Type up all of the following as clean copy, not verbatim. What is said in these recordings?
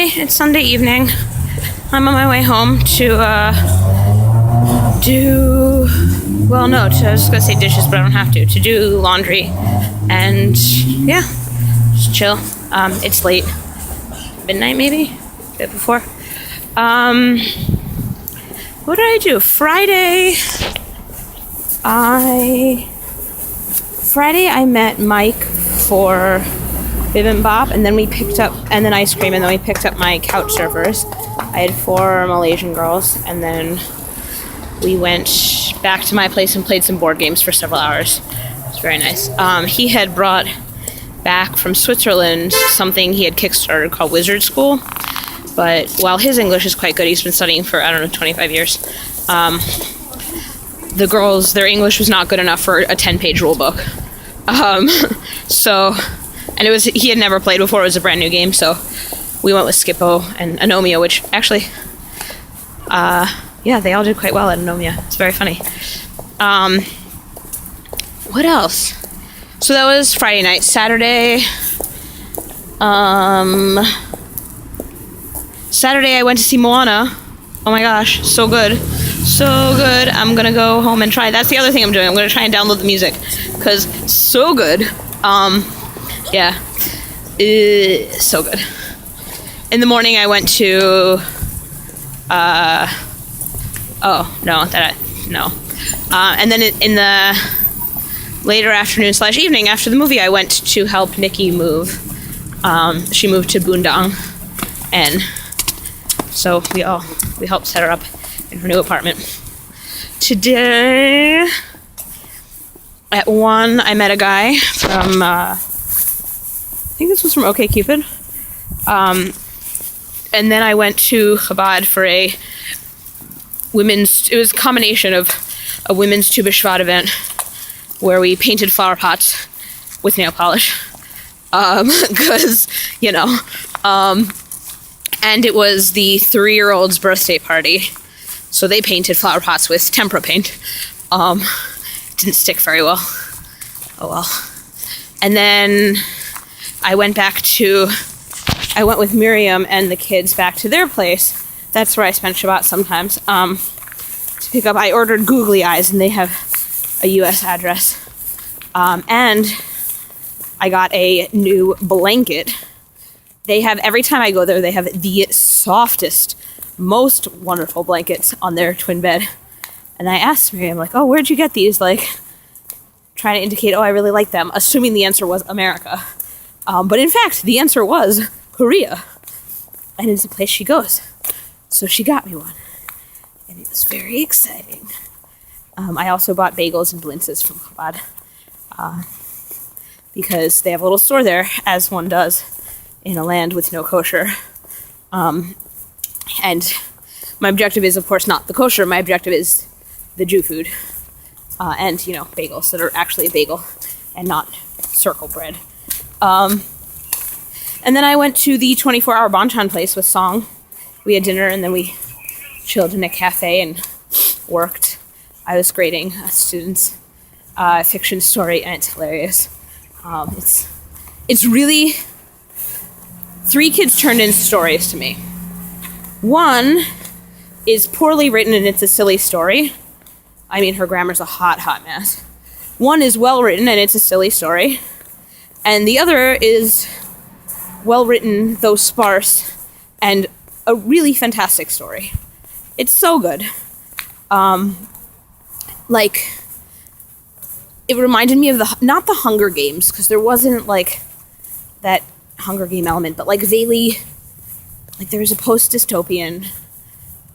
Sunday. It's Sunday evening. I'm on my way home to I was just gonna say dishes, but I don't have to do laundry, and yeah, just chill. It's late, midnight maybe, a bit before. What did I do? Friday I met Mike for bibimbap, and then ice cream, and then we picked up my couch surfers. I had 4 Malaysian girls, and then we went back to my place and played some board games for several hours. It was very nice. He had brought back from Switzerland something he had kickstarted called Wizard School, but while his English is quite good, he's been studying for, 25 years. The girls, their English was not good enough for a 10-page rule book. And he had never played before. It was a brand new game, so we went with Skippo and Anomia, which actually, they all did quite well at Anomia. It's very funny. What else? So that was Friday night. Saturday I went to see Moana. Oh my gosh, so good. So good. I'm gonna go home and try. That's the other thing I'm doing. I'm gonna try and download the music, because so good. So good. In the morning I went to and then in the later afternoon / evening after the movie, I went to help Nikki move. She moved to Bundang, and so we helped set her up in her new apartment. Today at 1, I met a guy from I think this was from OkCupid. And then I went to Chabad for it was a combination of a women's Tu B'Shvat event where we painted flower pots with nail polish. Because, and it was the 3-year-old's birthday party. So they painted flower pots with tempera paint. Didn't stick very well. Oh well. And then I went with Miriam and the kids back to their place. That's where I spent Shabbat sometimes. To pick up, I ordered googly eyes, and they have a U.S. address. And I got a new blanket. Every time I go there, they have the softest, most wonderful blankets on their twin bed. And I asked Miriam, oh, where'd you get these? Trying to indicate, I really like them, assuming the answer was America. But in fact, the answer was Korea. And it's the place she goes. So she got me one. And it was very exciting. I also bought bagels and blintzes from Chabad. Because they have a little store there, as one does in a land with no kosher. And my objective is, of course, not the kosher. My objective is the Jew food. And, bagels that are actually a bagel and not circle bread. And then I went to the 24-hour Banchan place with Song. We had dinner, and then we chilled in a cafe and worked. I was grading a student's fiction story, and it's hilarious. It's really... 3 kids turned in stories to me. One is poorly written, and it's a silly story. I mean, her grammar's a hot mess. One is well written, and it's a silly story. And the other is well written, though sparse, and a really fantastic story. It's so good. It reminded me of not the Hunger Games, because there wasn't that Hunger Game element, but vaguely, there was a post-dystopian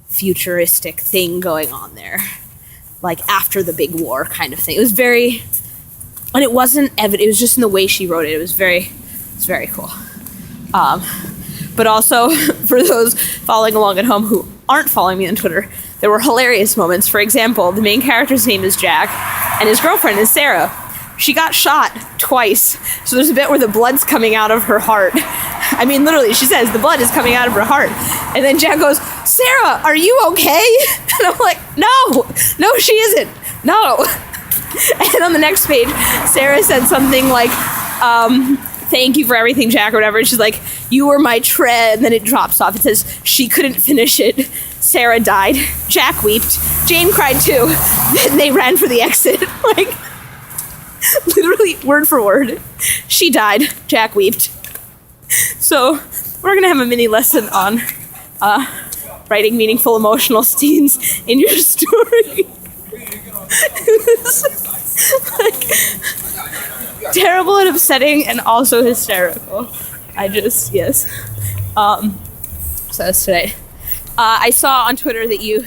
futuristic thing going on there. After the big war kind of thing. It was very, and it wasn't evident, it was just in the way she wrote it. It's very cool. But also, for those following along at home who aren't following me on Twitter, there were hilarious moments. For example, the main character's name is Jack, and his girlfriend is Sarah. She got shot twice, so there's a bit where the blood's coming out of her heart. I mean, literally, she says the blood is coming out of her heart. And then Jack goes, "Sarah, are you okay?" And I'm like, no, she isn't. No. And on the next page, Sarah said something like, thank you for everything, Jack, or whatever. And she's like, you were my tread. And then it drops off. It says, she couldn't finish it. Sarah died. Jack wept. Jane cried too. Then they ran for the exit. Like, literally, word for word. She died. Jack wept. So, we're going to have a mini lesson on writing meaningful emotional scenes in your story. Like, terrible and upsetting and also hysterical. Yes. So that's today. I saw on Twitter that you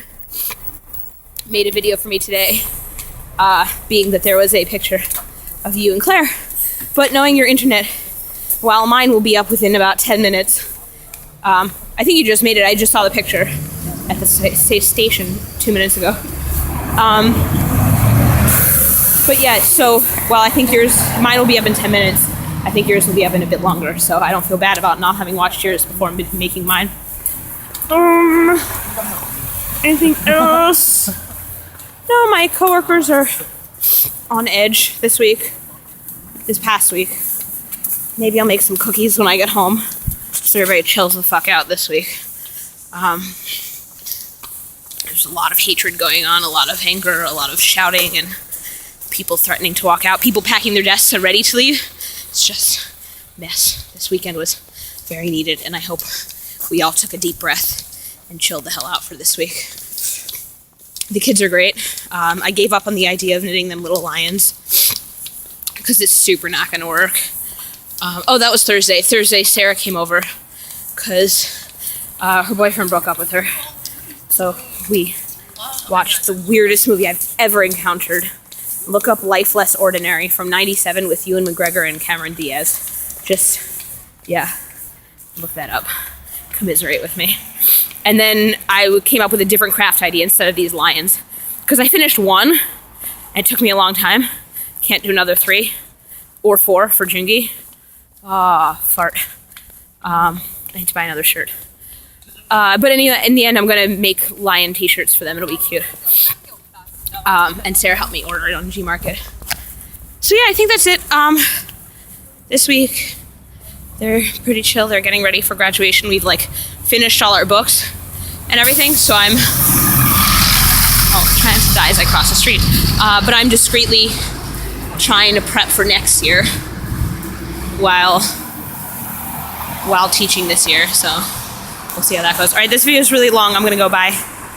made a video for me today, being that there was a picture of you and Claire. But knowing your internet, while mine will be up within about 10 minutes, I think you just made it. I just saw the picture at the station 2 minutes ago. But yeah, so while I think mine will be up in 10 minutes, I think yours will be up in a bit longer, so I don't feel bad about not having watched yours before making mine. Anything else? No, my coworkers are on edge this past week. Maybe I'll make some cookies when I get home, so everybody chills the fuck out this week. There's a lot of hatred going on, a lot of anger, a lot of shouting, and people threatening to walk out, people packing their desks and ready to leave. It's just a mess. This weekend was very needed, and I hope we all took a deep breath and chilled the hell out for this week. The kids are great. I gave up on the idea of knitting them little lions because it's super not going to work. That was Thursday. Thursday, Sarah came over because her boyfriend broke up with her. So we watched the weirdest movie I've ever encountered. Look up Life Less Ordinary from '97 with Ewan McGregor and Cameron Diaz. Look that up. Commiserate with me. And then I came up with a different craft idea instead of these lions. Because I finished one, and it took me a long time. Can't do another 3 or 4 for Jungi. Fart. I need to buy another shirt. But anyway, in the end, I'm going to make lion t-shirts for them. It'll be cute. And Sarah helped me order it on Gmarket. So yeah, I think that's it. This week, they're pretty chill. They're getting ready for graduation. We've finished all our books and everything. So I'm trying to die as I cross the street. But I'm discreetly trying to prep for next year while teaching this year. So we'll see how that goes. All right, this video is really long. I'm gonna go. Bye.